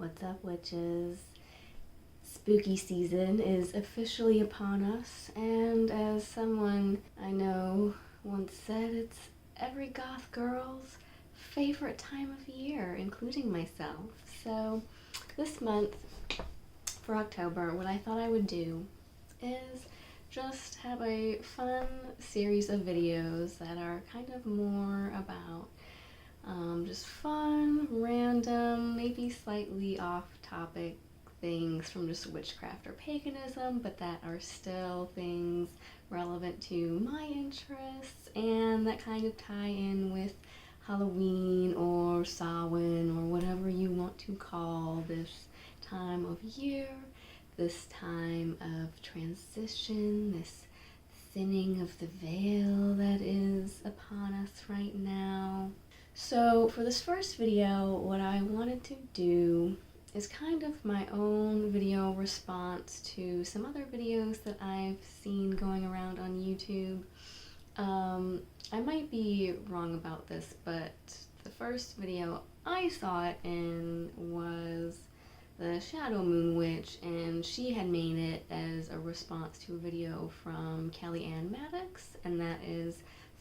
What's up, witches? Spooky season is officially upon us, and as someone I know once said, it's every goth girl's favorite time of year, including myself. So this month, for October, what I thought I would do is just have a fun series of videos that are kind of more about just fun, random, maybe slightly off-topic things from just witchcraft or paganism, but that are still things relevant to my interests and that kind of tie in with Halloween or Samhain or whatever you want to call this time of year, this time of transition, this thinning of the veil that is upon us right now. So for this first video, what I wanted to do is kind of my own video response to some other videos that I've seen going around on YouTube. I might be wrong about this, but the first video I saw it in was TheShadowMoonWitch, and she had made it as a response to a video from Kelly-Ann Maddox, and that is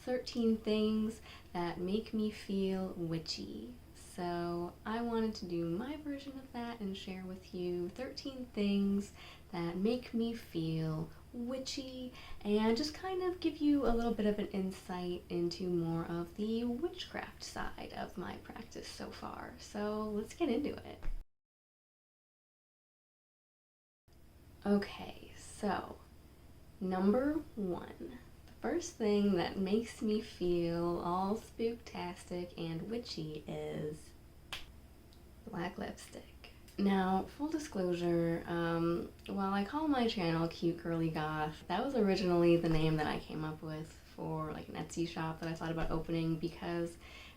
13 things that make me feel witchy. So I wanted to do my version of that and share with you 13 things that make me feel witchy and just kind of give you a little bit of an insight into more of the witchcraft side of my practice so far. So let's get into it. Okay, so number one. First thing that makes me feel all spooktastic and witchy is black lipstick. Now, full disclosure, while I call my channel Cute Girly Goth, that was originally the name that I came up with for like an Etsy shop that I thought about opening because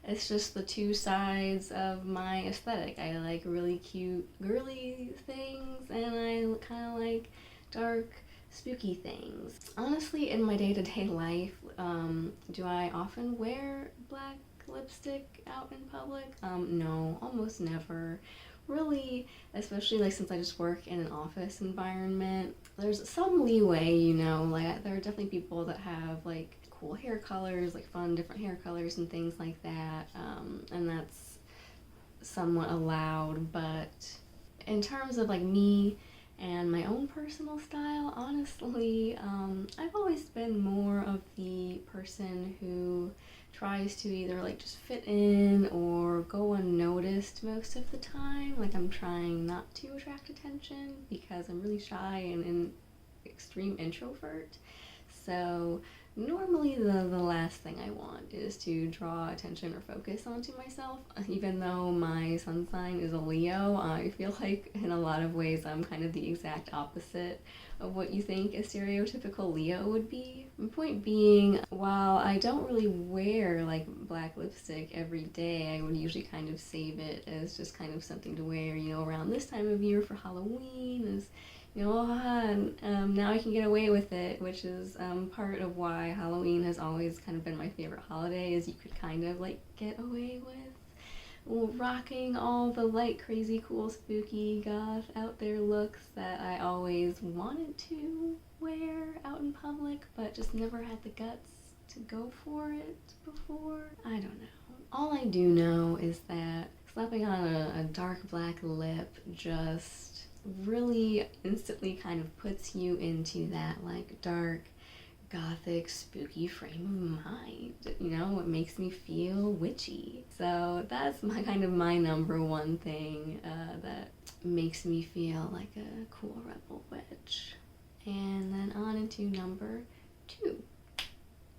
it's just the two sides of my aesthetic. I like really cute girly things and I kind of like dark spooky things. Honestly, in my day-to-day life, do I often wear black lipstick out in public? No, almost never. Really, especially like since I just work in an office environment, there's some leeway, you know, like there are definitely people that have like cool hair colors, like fun different hair colors and things like that, and that's somewhat allowed, but in terms of like me and my own personal style, honestly, I've always been more of the person who tries to either like just fit in or go unnoticed most of the time. Like I'm trying not to attract attention because I'm really shy and an extreme introvert. So normally the last thing I want is to draw attention or focus onto myself. Even though my sun sign is a Leo, I feel like in a lot of ways I'm kind of the exact opposite of what you think a stereotypical Leo would be. My point being, while I don't really wear like black lipstick every day, I would usually kind of save it as just kind of something to wear, you know, around this time of year for Halloween, as you know, now I can get away with it, which is part of why Halloween has always kind of been my favorite holiday, is you could kind of like get away with rocking all the light, crazy, cool, spooky, goth, out there looks that I always wanted to wear out in public, but just never had the guts to go for it before. I don't know. All I do know is that slapping on a dark black lip just really instantly kind of puts you into that like dark, gothic, spooky frame of mind. You know, it makes me feel witchy. So that's my number one thing that makes me feel like a cool rebel witch. And then on into number two.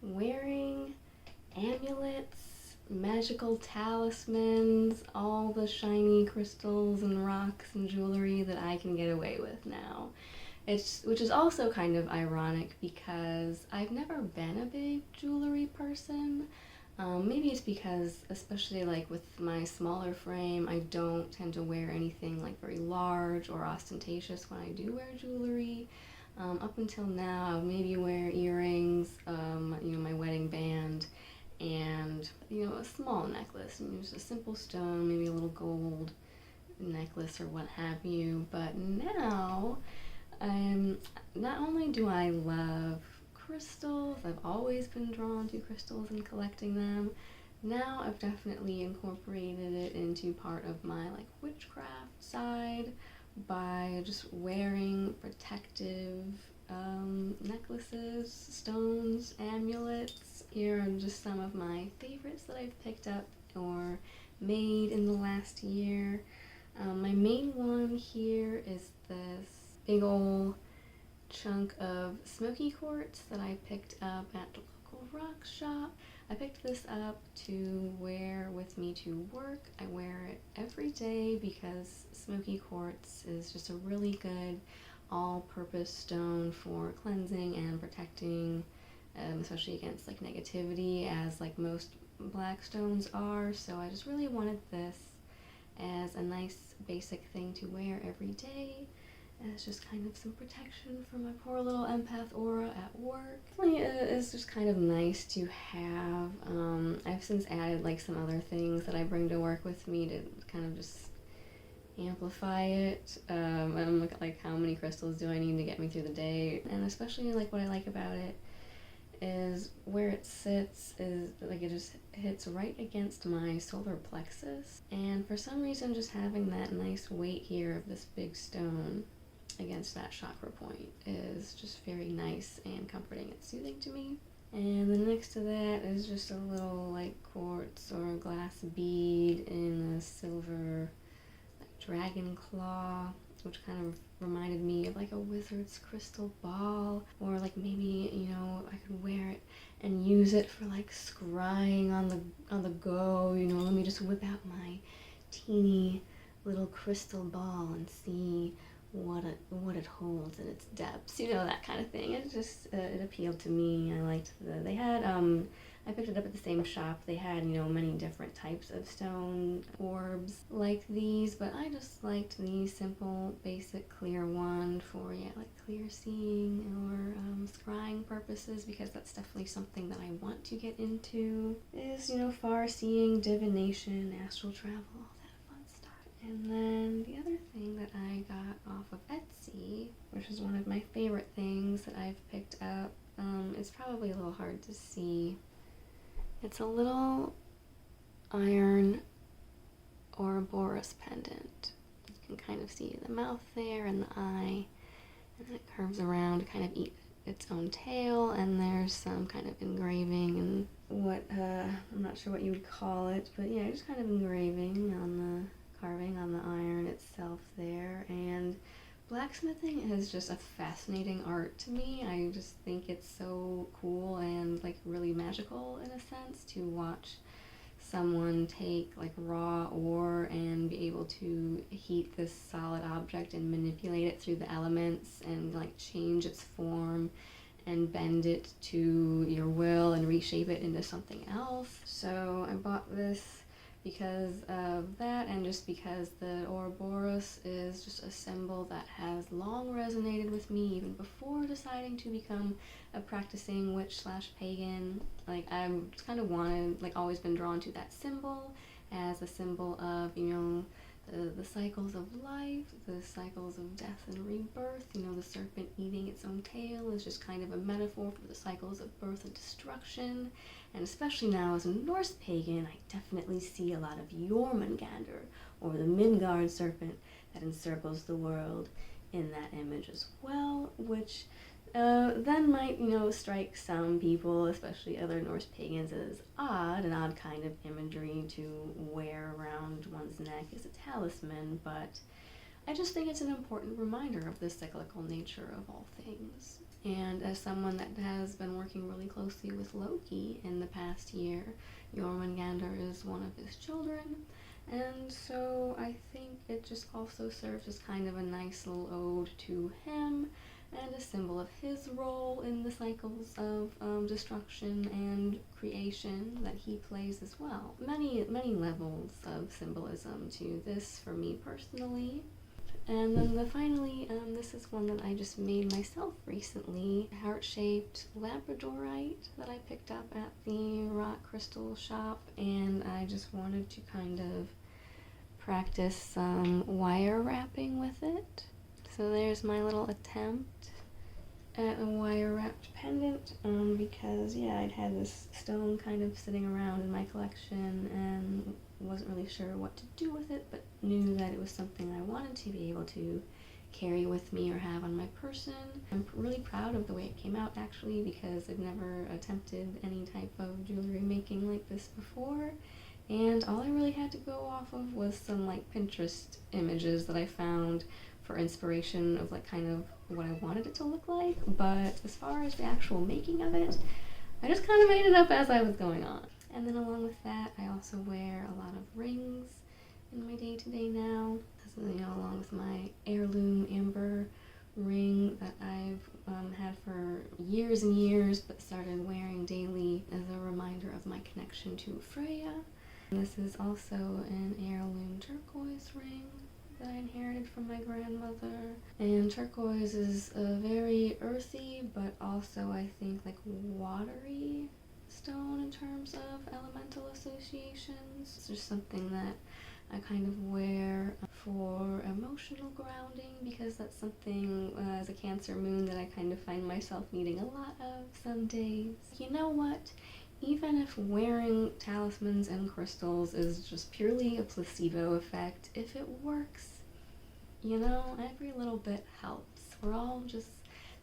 Wearing amulets, magical talismans, all the shiny crystals and rocks and jewelry that I can get away with now. Which is also kind of ironic because I've never been a big jewelry person. Maybe it's because, especially like with my smaller frame, I don't tend to wear anything like very large or ostentatious when I do wear jewelry. Up until now, I would maybe wear earrings, you know, my wedding band, and you know, a small necklace, and just a simple stone, maybe a little gold necklace or what have you. But now, not only do I love crystals, I've always been drawn to crystals and collecting them. Now I've definitely incorporated it into part of my like witchcraft side by just wearing protective necklaces, stones, amulets. Here are just some of my favorites that I've picked up or made in the last year. My main one here is this big ol' chunk of smoky quartz that I picked up at the local rock shop. I picked this up to wear with me to work. I wear it every day because smoky quartz is just a really good all-purpose stone for cleansing and protecting, especially against like negativity, as like most black stones are. So I just really wanted this as a nice basic thing to wear every day. And it's just kind of some protection for my poor little empath aura at work. It's just kind of nice to have. I've since added like some other things that I bring to work with me to kind of just amplify it. I'm like, how many crystals do I need to get me through the day? And especially like what I like about it is where it sits is like it just hits right against my solar plexus. And for some reason, just having that nice weight here of this big stone against that chakra point is just very nice and comforting and soothing to me. And then next to that is just a little like quartz or glass bead in a silver like dragon claw, which kind of reminded me of like a wizard's crystal ball, or like maybe, you know, I could wear it and use it for like scrying on the go, you know, let me just whip out my teeny little crystal ball and see what it holds in its depths, you know, that kind of thing. It just it appealed to me. I liked they had I picked it up at the same shop. They had, you know, many different types of stone orbs like these, but I just liked the simple, basic, clear one for, yeah, like clear seeing or scrying purposes, because that's definitely something that I want to get into, is, you know, far seeing, divination, astral travel, all that fun stuff. And then the other thing that I got off of Etsy, which is one of my favorite things that I've picked up, it's probably a little hard to see. It's a little iron Ouroboros pendant. You can kind of see the mouth there and the eye, and then it curves around to kind of eat its own tail, and there's some kind of engraving and what, I'm not sure what you would call it, but yeah, just kind of engraving on the carving on the iron itself there. And blacksmithing is just a fascinating art to me. I just think it's so cool and like really magical in a sense to watch someone take like raw ore and be able to heat this solid object and manipulate it through the elements and like change its form and bend it to your will and reshape it into something else. So I bought this because of that, and just because the Ouroboros is just a symbol that has long resonated with me even before deciding to become a practicing witch / pagan. Like, I've just kind of wanted, like, always been drawn to that symbol as a symbol of, you know, the cycles of life, the cycles of death and rebirth. You know, the serpent eating its own tail is just kind of a metaphor for the cycles of birth and destruction. And especially now as a Norse pagan, I definitely see a lot of Jormungandr, or the Midgard serpent that encircles the world, in that image as well, which then might, you know, strike some people, especially other Norse pagans, as an odd kind of imagery to wear around one's neck as a talisman, but I just think it's an important reminder of the cyclical nature of all things. And as someone that has been working really closely with Loki in the past year, Jormungandr is one of his children, and so I think it just also serves as kind of a nice little ode to him, and a symbol of his role in the cycles of destruction and creation that he plays as well. Many levels of symbolism to this for me personally. And then finally, this is one that I just made myself recently, heart-shaped labradorite that I picked up at the rock crystal shop, and I just wanted to kind of practice some wire wrapping with it. So there's my little attempt at a wire wrapped pendant, because yeah, I'd had this stone kind of sitting around in my collection and wasn't really sure what to do with it, but knew that it was something I wanted to be able to carry with me or have on my person. I'm really proud of the way it came out, actually, because I've never attempted any type of jewelry making like this before, and all I really had to go off of was some like Pinterest images that I found for inspiration of like kind of what I wanted it to look like. But as far as the actual making of it, I just kind of made it up as I was going on. And then along with that, I also wear a lot of rings in my day-to-day now. So, you know, along with my heirloom amber ring that I've had for years and years, but started wearing daily as a reminder of my connection to Freya. And this is also an heirloom turquoise ring that I inherited from my grandmother. And turquoise is a very earthy, but also I think like watery stone in terms of elemental associations. It's just something that I kind of wear for emotional grounding, because that's something as a Cancer moon that I kind of find myself needing a lot of some days. You know what? Even if wearing talismans and crystals is just purely a placebo effect, if it works, you know, every little bit helps. We're all just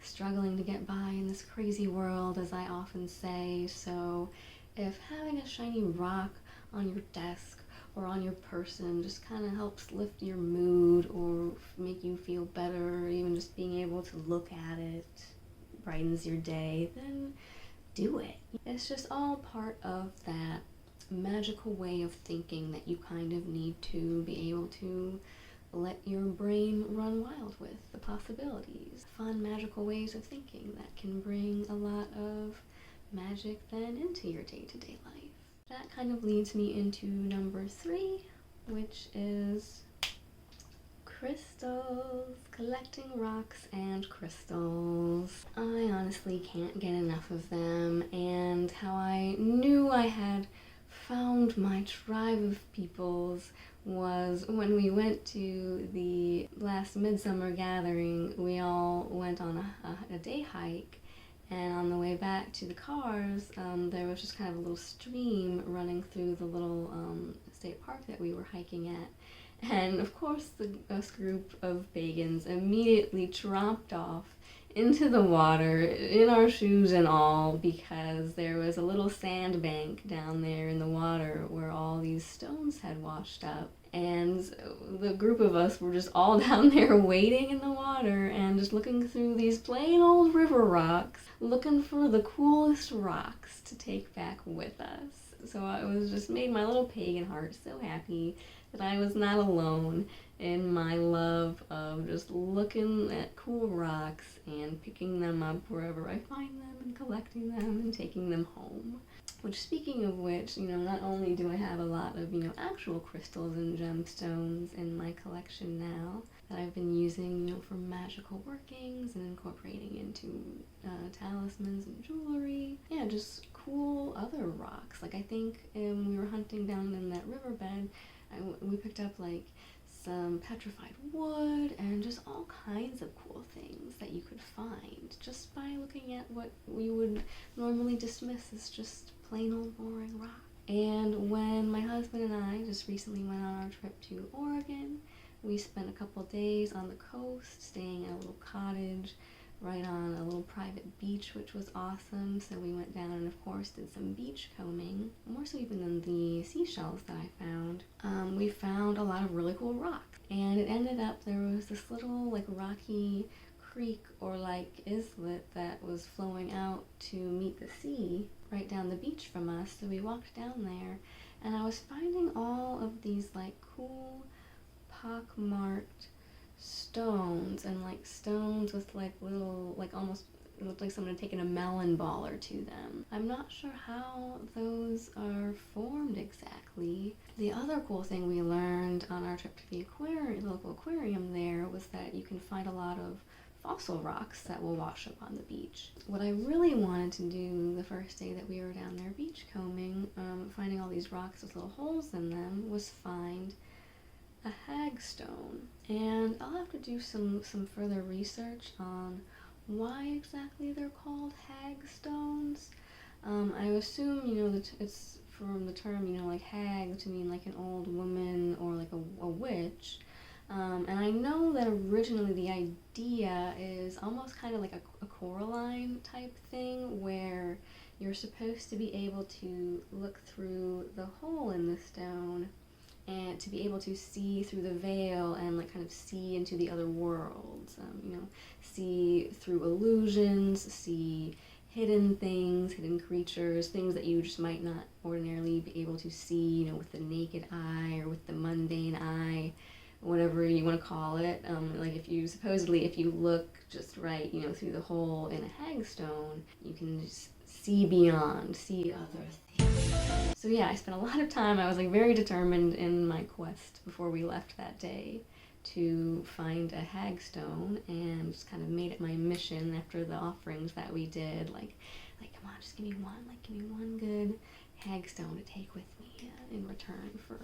struggling to get by in this crazy world, as I often say, so if having a shiny rock on your desk or on your person just kind of helps lift your mood or make you feel better, or even just being able to look at it brightens your day, then do it. It's just all part of that magical way of thinking that you kind of need to be able to let your brain run wild with the possibilities. Fun, magical ways of thinking that can bring a lot of magic then into your day-to-day life. That kind of leads me into number 3, which is crystals. Collecting rocks and crystals. I honestly can't get enough of them, and how I knew I had found my tribe of peoples was when we went to the last midsummer gathering. We all went on a day hike, and on the way back to the cars, there was just kind of a little stream running through the little state park that we were hiking at. And of course, us group of pagans immediately tromped off into the water, in our shoes and all, because there was a little sandbank down there in the water where all these stones had washed up. And the group of us were just all down there wading in the water and just looking through these plain old river rocks, looking for the coolest rocks to take back with us. So it was just made my little pagan heart so happy that I was not alone in my love of just looking at cool rocks and picking them up wherever I find them and collecting them and taking them home. Which, speaking of which, you know, not only do I have a lot of, you know, actual crystals and gemstones in my collection now that I've been using, you know, for magical workings and incorporating into talismans and jewelry. Yeah, just cool other rocks. Like, I think when we were hunting down in that riverbed, we picked up like some petrified wood and just all kinds of cool things that you could find just by looking at what we would normally dismiss as just plain old boring rock. And when my husband and I just recently went on our trip to Oregon, we spent a couple days on the coast staying at a little cottage right on a little private beach, which was awesome. So we went down and of course did some beach combing, more so even than the seashells that I found. We found a lot of really cool rocks, and it ended up there was this little like rocky creek or like islet that was flowing out to meet the sea right down the beach from us. So we walked down there, and I was finding all of these like cool pockmarked stones, and like stones with like little, like almost it looked like someone had taken a melon baller to them. I'm not sure how those are formed exactly. The other cool thing we learned on our trip to the local aquarium there was that you can find a lot of fossil rocks that will wash up on the beach. What I really wanted to do the first day that we were down there beach combing, finding all these rocks with little holes in them, was find a hagstone. And I'll have to do some further research on why exactly they're called hagstones. I assume, you know, that it's from the term, you know, like hag to mean like an old woman or like a witch. And I know that originally the idea is almost kind of like a Coraline type thing where you're supposed to be able to look through the hole in the stone and to be able to see through the veil and like kind of see into the other worlds, you know, see through illusions, see hidden things, hidden creatures, things that you just might not ordinarily be able to see, you know, with the naked eye or with the mundane eye, whatever you want to call it. Like if you look just right, you know, through the hole in a hagstone, you can just see beyond, see other things. So yeah, I spent a lot of time, I was like very determined in my quest before we left that day to find a hagstone, and just kind of made it my mission after the offerings that we did, like come on, just give me one good hagstone to take with me in return for.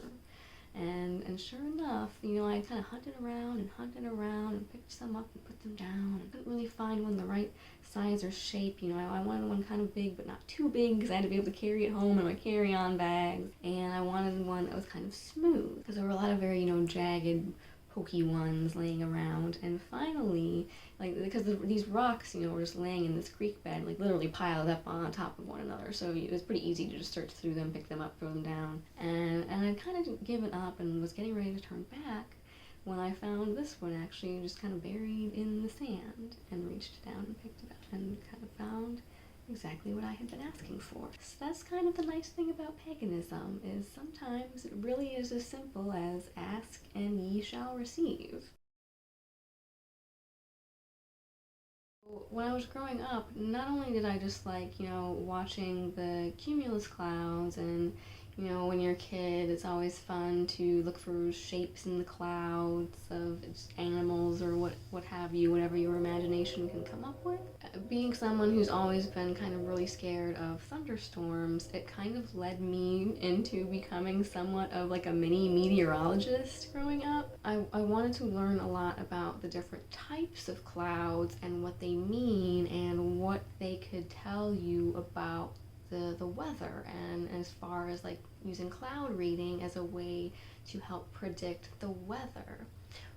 And sure enough, you know, I kind of hunted around and picked some up and put them down. I couldn't really find one the right size or shape. You know, I wanted one kind of big but not too big because I had to be able to carry it home in my carry-on bag. And I wanted one that was kind of smooth because there were a lot of very, you know, jagged, pokey ones laying around. And finally, like, because these rocks, you know, were just laying in this creek bed, like literally piled up on top of one another, so it was pretty easy to just search through them, pick them up, throw them down. And I'd kind of given up and was getting ready to turn back when I found this one actually just kind of buried in the sand, and reached down and picked it up and kind of found exactly what I had been asking for. So that's kind of the nice thing about paganism, is sometimes it really is as simple as ask and ye shall receive. When I was growing up, not only did I just like, you know, watching the cumulus clouds, and, you know, when you're a kid, it's always fun to look for shapes in the clouds of animals or what have you, whatever your imagination can come up with. Being someone who's always been kind of really scared of thunderstorms, it kind of led me into becoming somewhat of like a mini meteorologist growing up. I wanted to learn a lot about the different types of clouds and what they mean and what they could tell you about the weather, and as far as like using cloud reading as a way to help predict the weather,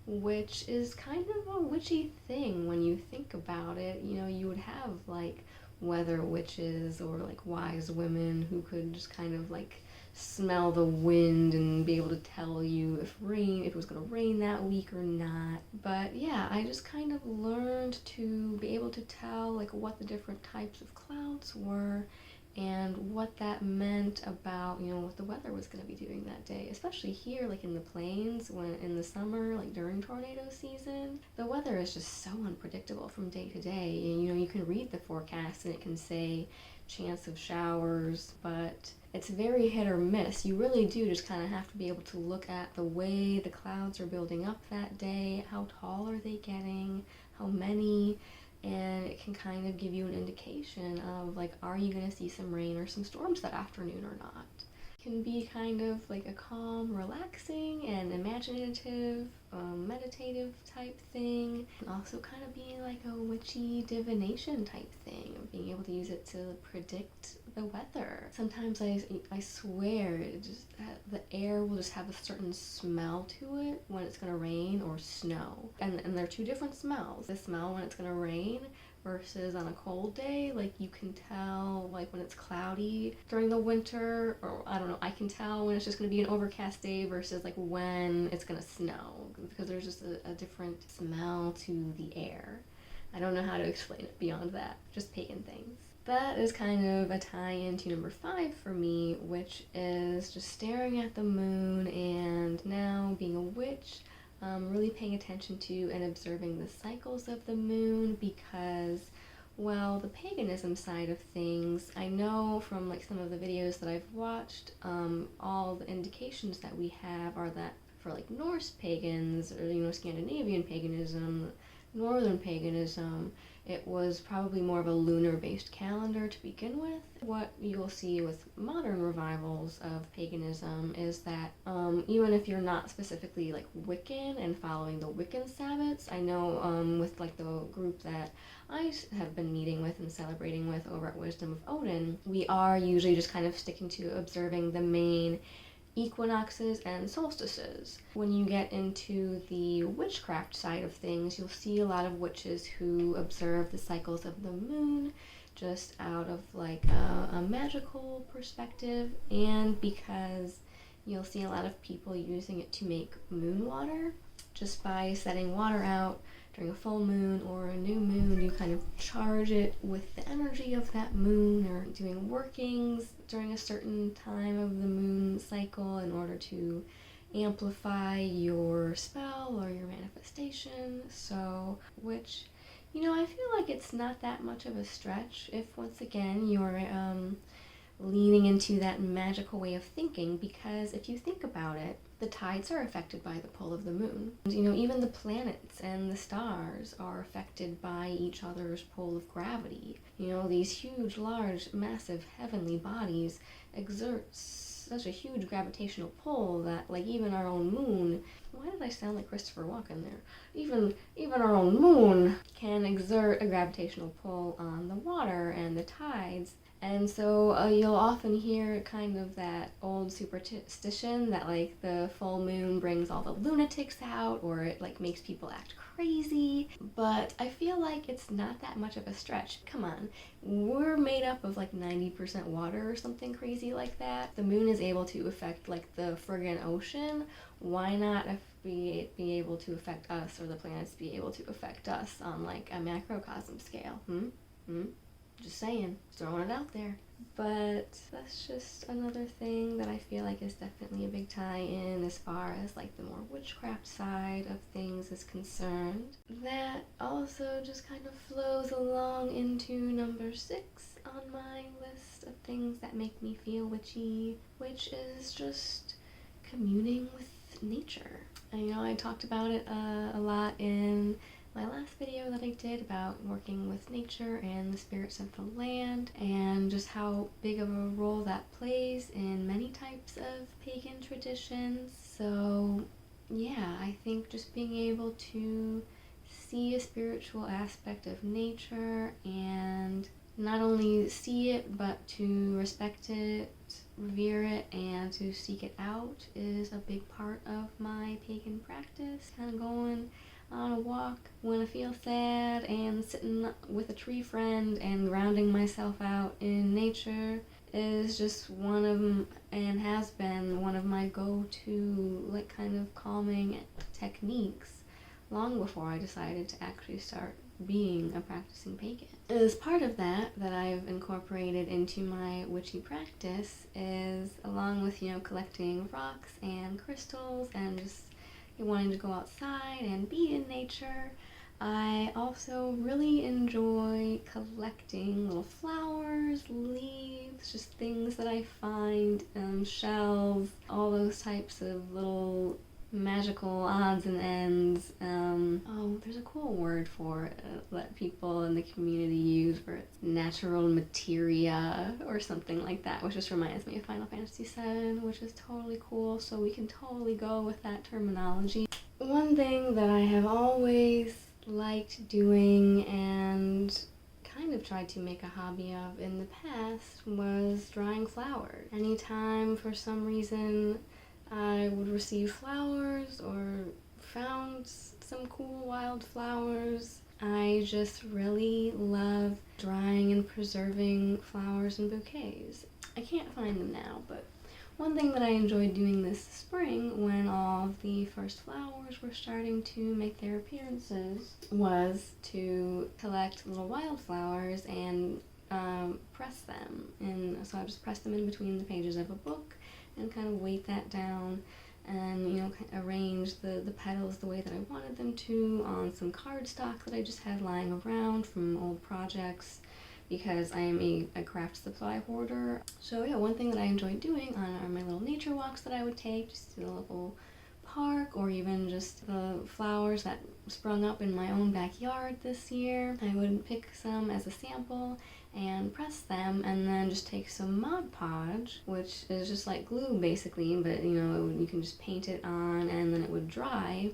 which is kind of a witchy thing when you think about it. You know, you would have like weather witches or like wise women who could just kind of like smell the wind and be able to tell you if it was going to rain that week or not. But yeah, I just kind of learned to be able to tell like what the different types of clouds were and what that meant about, you know, what the weather was going to be doing that day. Especially here, like in the plains, when in the summer, like during tornado season, the weather is just so unpredictable from day to day. And, you know, you can read the forecast and it can say chance of showers, but it's very hit or miss. You really do just kind of have to be able to look at the way the clouds are building up that day, how tall are they getting, how many, and it can kind of give you an indication of like, are you going to see some rain or some storms that afternoon or not. It can be kind of like a calm, relaxing, and imaginative, meditative type thing, and also kind of being like a witchy divination type thing, being able to use it to predict the weather. Sometimes I swear it just the air will just have a certain smell to it when it's gonna rain or snow, and they're two different smells. The smell when it's gonna rain versus on a cold day, like you can tell like when it's cloudy during the winter, or I don't know, I can tell when it's just gonna be an overcast day versus like when it's gonna snow, because there's just a different smell to the air. I don't know how to explain it beyond that, just pagan things. That is kind of a tie-in to number 5 for me, which is just staring at the moon and now being a witch, really paying attention to and observing the cycles of the moon, because, well, the paganism side of things, I know from like some of the videos that I've watched, all the indications that we have are that for like Norse pagans, or, you know, Scandinavian paganism, northern paganism, it was probably more of a lunar-based calendar to begin with. What you'll see with modern revivals of paganism is that even if you're not specifically like Wiccan and following the Wiccan Sabbats, I know with like the group that I have been meeting with and celebrating with over at Wisdom of Odin, we are usually just kind of sticking to observing the main equinoxes and solstices. When you get into the witchcraft side of things, you'll see a lot of witches who observe the cycles of the moon just out of like a magical perspective, and because you'll see a lot of people using it to make moon water. Just by setting water out during a full moon or a new moon, you kind of charge it with the energy of that moon, or doing workings during a certain time of the moon cycle in order to amplify your spell or your manifestation. So, which, you know, I feel like it's not that much of a stretch if, once again, you're leaning into that magical way of thinking, because if you think about it, the tides are affected by the pull of the moon. And, you know, even the planets and the stars are affected by each other's pull of gravity. You know, these huge, large, massive heavenly bodies exert such a huge gravitational pull that, like, even our own moon, why did I sound like Christopher Walken there? Even our own moon can exert a gravitational pull on the water and the tides. And so you'll often hear kind of that old superstition that like the full moon brings all the lunatics out, or it like makes people act crazy. But I feel like it's not that much of a stretch. Come on, we're made up of like 90% water or something crazy like that. The moon is able to affect like the friggin' ocean. Why not if we be able to affect us, or the planets be able to affect us on like a macrocosm scale? Just saying, throwing it out there. But that's just another thing that I feel like is definitely a big tie-in as far as like the more witchcraft side of things is concerned. That also just kind of flows along into number 6 on my list of things that make me feel witchy, which is just communing with nature. And you know, I talked about it a lot in my last video that I did about working with nature and the spirits of the land, and just how big of a role that plays in many types of pagan traditions. So yeah, I think just being able to see a spiritual aspect of nature, and not only see it but to respect it, revere it, and to seek it out is a big part of my pagan practice. Kind of going on a walk when I feel sad, and sitting with a tree friend and grounding myself out in nature is just one of them, and has been one of my go-to like kind of calming techniques long before I decided to actually start being a practicing pagan. As part of that I've incorporated into my witchy practice is, along with, you know, collecting rocks and crystals and just wanting to go outside and be in nature, I also really enjoy collecting little flowers, leaves, just things that I find, shells, all those types of little magical odds and ends. Oh, there's a cool word for it that people in the community use, where it's natural materia or something like that, which just reminds me of Final Fantasy VII, which is totally cool, so we can totally go with that terminology. One thing that I have always liked doing and kind of tried to make a hobby of in the past was drawing flowers. Anytime for some reason I would receive flowers or found some cool wild flowers, I just really love drying and preserving flowers and bouquets. I can't find them now, but one thing that I enjoyed doing this spring, when all of the first flowers were starting to make their appearances, was to collect little wildflowers and press them. And so I just pressed them in between the pages of a book and kind of weight that down, and, you know, arrange the petals the way that I wanted them to on some cardstock that I just had lying around from old projects, because I am a craft supply hoarder. So yeah, one thing that I enjoyed doing on my little nature walks that I would take, just to the local park, or even just the flowers that sprung up in my own backyard this year. I would pick some as a sample and press them, and then just take some Mod Podge, which is just like glue basically, but you can just paint it on, and then it would dry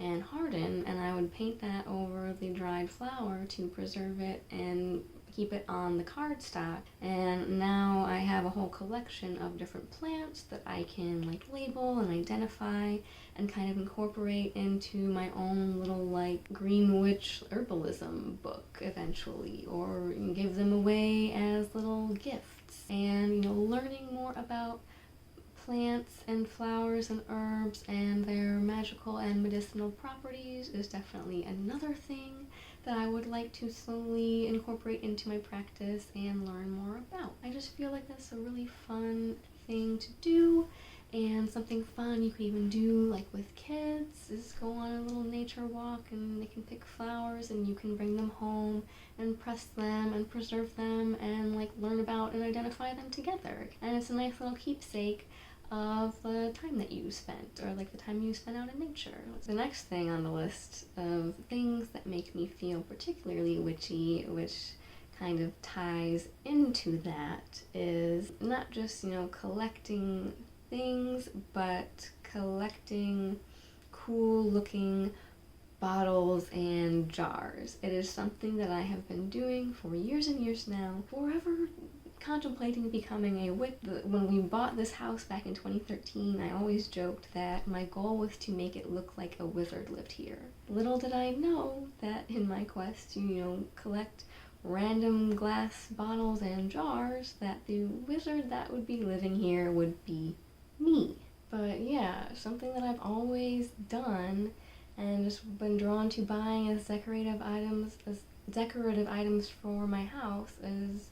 and harden, and I would paint that over the dried flower to preserve it and keep it on the cardstock. And now I have a whole collection of different plants that I can like label and identify and kind of incorporate into my own little like green witch herbalism book eventually, or give them away as little gifts. And learning more about plants and flowers and herbs and their magical and medicinal properties is definitely another thing that I would like to slowly incorporate into my practice and learn more about. I just feel like that's a really fun thing to do, and something fun you could even do like with kids is go on a little nature walk, and they can pick flowers and you can bring them home and press them and preserve them and like learn about and identify them together. And it's a nice little keepsake of the time that you spent, or like the time you spent out in nature. The next thing on the list of things that make me feel particularly witchy, which kind of ties into that, is not just, collecting things, but collecting cool looking bottles and jars. It is something that I have been doing for years and years now, forever contemplating becoming a witch. When we bought this house back in 2013, I always joked that my goal was to make it look like a wizard lived here. Little did I know that in my quest to, collect random glass bottles and jars, that the wizard that would be living here would be me. But yeah, something that I've always done and just been drawn to buying as decorative items for my house is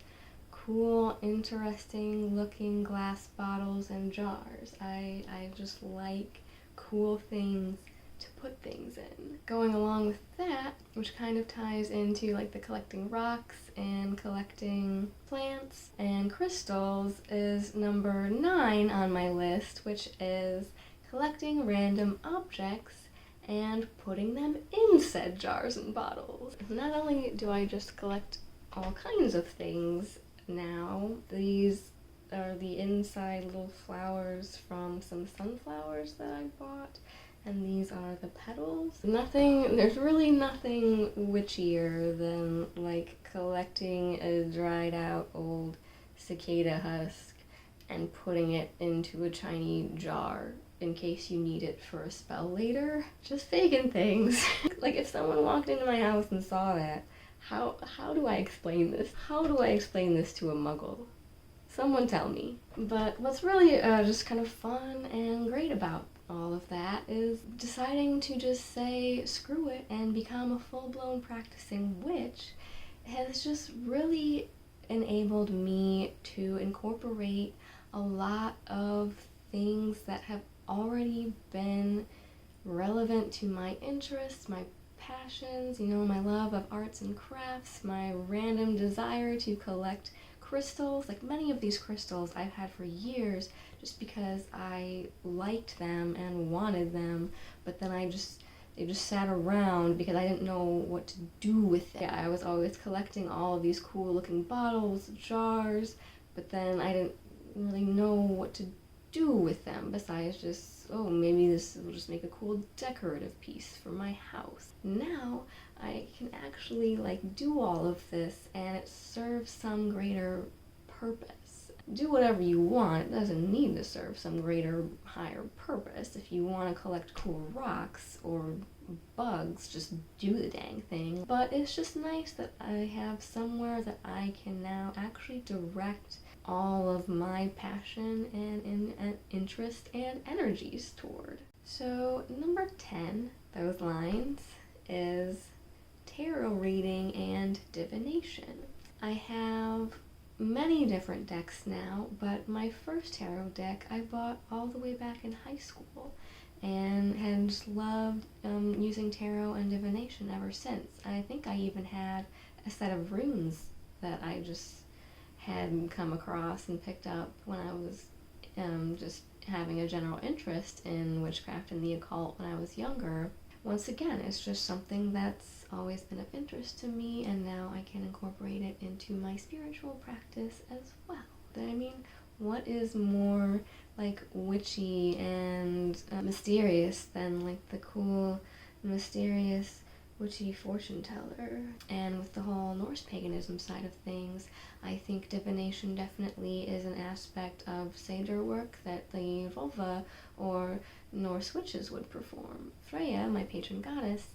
cool, interesting looking glass bottles and jars. I just like cool things to put things in. Going along with that, which kind of ties into like the collecting rocks and collecting plants and crystals, is number 9 on my list, which is collecting random objects and putting them in said jars and bottles. Not only do I just collect all kinds of things now, these are the inside little flowers from some sunflowers that I bought, and these are the petals. There's really nothing witchier than like collecting a dried out old cicada husk and putting it into a tiny jar in case you need it for a spell later. Just faking things. Like if someone walked into my house and saw that, how do I explain this? How do I explain this to a muggle? Someone tell me. But what's really just kind of fun and great about all of that is deciding to just say screw it and become a full-blown practicing witch has just really enabled me to incorporate a lot of things that have already been relevant to my interests, my passions, my love of arts and crafts, my random desire to collect crystals. Like many of these crystals I've had for years just because I liked them and wanted them, but then they just sat around because I didn't know what to do with it. Yeah, I was always collecting all of these cool looking bottles, jars, but then I didn't really know what to do with them besides just, oh, maybe this will just make a cool decorative piece for my house. Now I can actually like do all of this and it serves some greater purpose. Do whatever you want. It doesn't need to serve some greater, higher purpose. If you want to collect cool rocks or bugs, just do the dang thing. But it's just nice that I have somewhere that I can now actually direct all of my passion and interest and energies toward. So number 10, those lines, is tarot reading and divination. I have many different decks now, but my first tarot deck I bought all the way back in high school and had just loved using tarot and divination ever since. I think I even had a set of runes that I just had come across and picked up when I was just having a general interest in witchcraft and the occult when I was younger, once again, it's just something that's always been of interest to me, and now I can incorporate it into my spiritual practice as well. I mean, what is more like witchy and mysterious than like the cool, mysterious witchy fortune teller? And with the whole Norse paganism side of things, I think divination definitely is an aspect of Seder work that the Volva or Norse witches would perform. Freya, my patron goddess,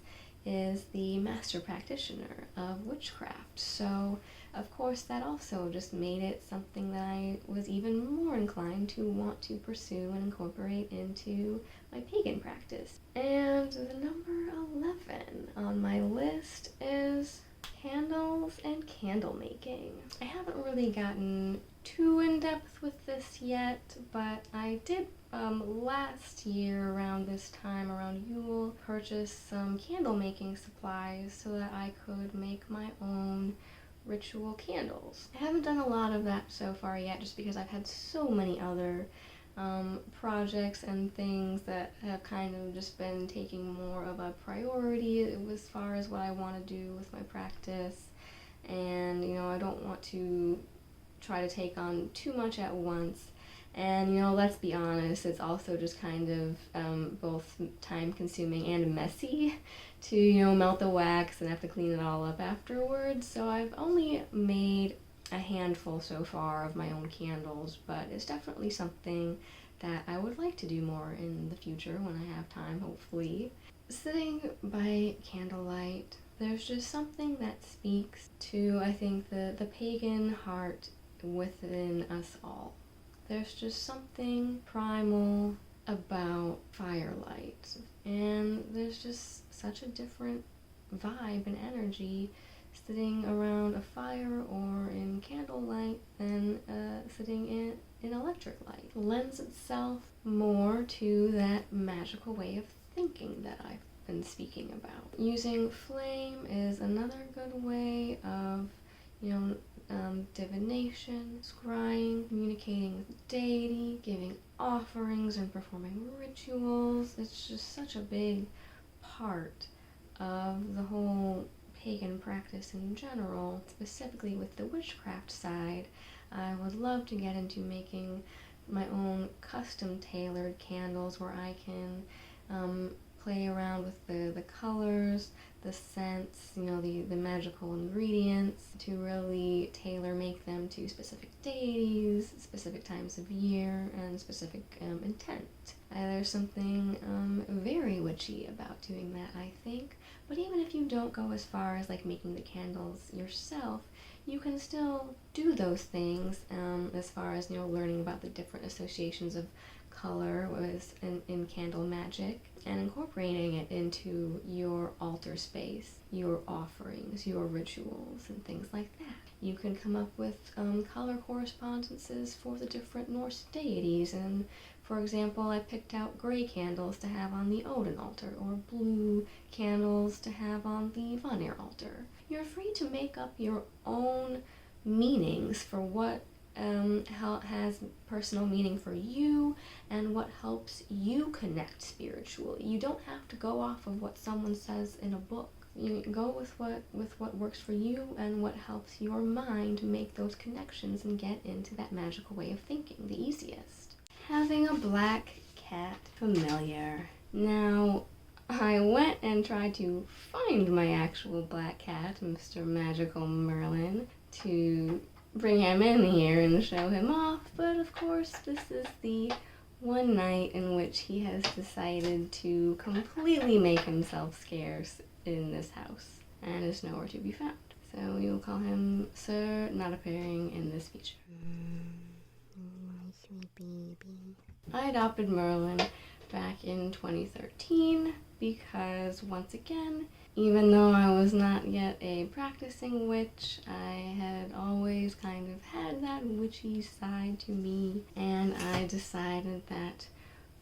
is the master practitioner of witchcraft, so of course that also just made it something that I was even more inclined to want to pursue and incorporate into my pagan practice. And the number 11 on my list is candles and candle making. I haven't really gotten too in-depth with this yet, but I did last year around this time, around Yule, purchase some candle making supplies so that I could make my own ritual candles. I haven't done a lot of that so far yet just because I've had so many other projects and things that have kind of just been taking more of a priority as far as what I want to do with my practice. And, you know, I don't want to try to take on too much at once. And, you know, let's be honest, it's also just kind of both time-consuming and messy to, you know, melt the wax and have to clean it all up afterwards. So I've only made a handful so far of my own candles, but it's definitely something that I would like to do more in the future when I have time, hopefully. Sitting by candlelight, there's just something that speaks to, I think, the pagan heart within us all. There's just something primal about firelight, and there's just such a different vibe and energy sitting around a fire or in candlelight than sitting in electric light. It lends itself more to that magical way of thinking that I've been speaking about. Using flame is another good way of, you know, divination, scrying, communicating with deity, giving offerings and performing rituals. It's just such a big part of the whole pagan practice in general. Specifically with the witchcraft side, I would love to get into making my own custom tailored candles where I can play around with the colors, the scents, you know, the magical ingredients to really tailor make them to specific deities, specific times of year, and specific intent. There's something very witchy about doing that, I think. But even if you don't go as far as like making the candles yourself, you can still do those things as far as, you know, learning about the different associations of color in candle magic and incorporating it into your altar space, your offerings, your rituals, and things like that. You can come up with color correspondences for the different Norse deities, and for example, I picked out gray candles to have on the Odin altar, or blue candles to have on the Vanir altar. You're free to make up your own meanings for what how it has personal meaning for you and what helps you connect spiritually. You don't have to go off of what someone says in a book. You go with what works for you and what helps your mind make those connections and get into that magical way of thinking the easiest. Having a black cat familiar. Now, I went and tried to find my actual black cat, Mr. Magical Merlin, to bring him in here and show him off, but of course this is the one night in which he has decided to completely make himself scarce in this house and is nowhere to be found. So we will call him Sir, not appearing in this feature. My sweet baby. I adopted Merlin back in 2013 because, once again, even though I was not yet a practicing witch, I had always kind of had that witchy side to me, and I decided that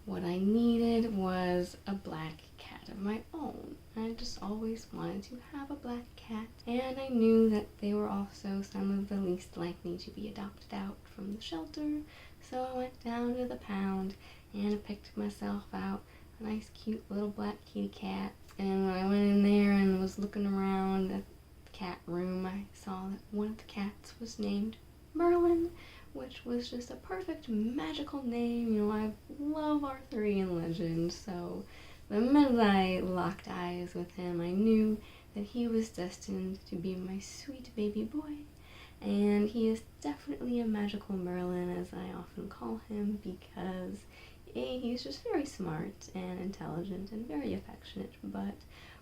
what I needed was a black cat of my own. I just always wanted to have a black cat, and I knew that they were also some of the least likely to be adopted out from the shelter, so I went down to the pound and I picked myself out a nice cute little black kitty cat. And when I went in there and was looking around at the cat room, I saw that one of the cats was named Merlin, which was just a perfect magical name. You know, I love Arthurian legend, so the minute I locked eyes with him, I knew that he was destined to be my sweet baby boy. And he is definitely a magical Merlin, as I often call him, because he's just very smart and intelligent and very affectionate. But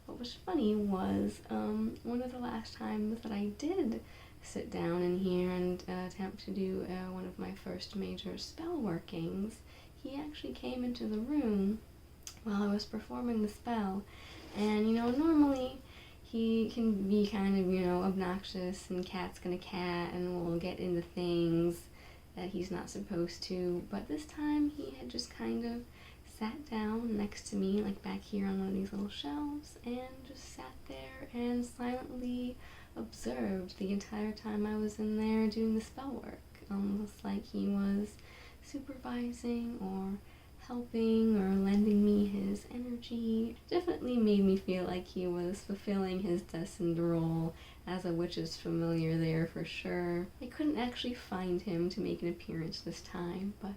what was funny was one of the last times that I did sit down in here and attempt to do one of my first major spell workings, he actually came into the room while I was performing the spell. And, you know, normally he can be kind of, you know, obnoxious and cat's gonna cat and will get into things that he's not supposed to, but this time he had just kind of sat down next to me, like back here on one of these little shelves, and just sat there and silently observed the entire time I was in there doing the spell work, almost like he was supervising or helping or lending me his energy. Definitely made me feel like he was fulfilling his destined role as a witch's familiar there for sure. I couldn't actually find him to make an appearance this time, but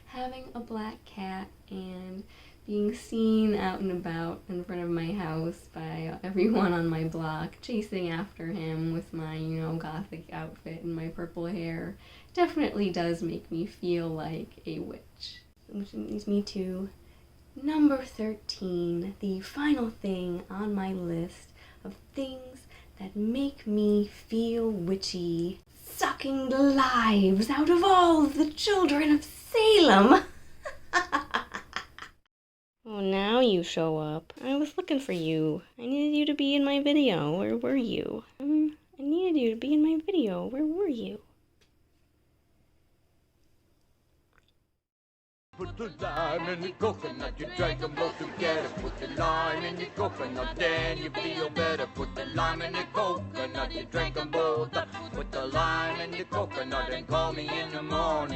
having a black cat and being seen out and about in front of my house by everyone on my block, chasing after him with my, you know, gothic outfit and my purple hair, definitely does make me feel like a witch. Which leads me to number 13, the final thing on my list of things that make me feel witchy. Sucking the lives out of all the children of Salem! Oh, now you show up. I was looking for you. I needed you to be in my video. Where were you? I needed you to be in my video. Where were you? Put the lime in the coconut, you drink them both together. Put the lime in the coconut, then you feel better. Put the lime in the coconut, you drink them both. Put the lime in the coconut and call me in the morning.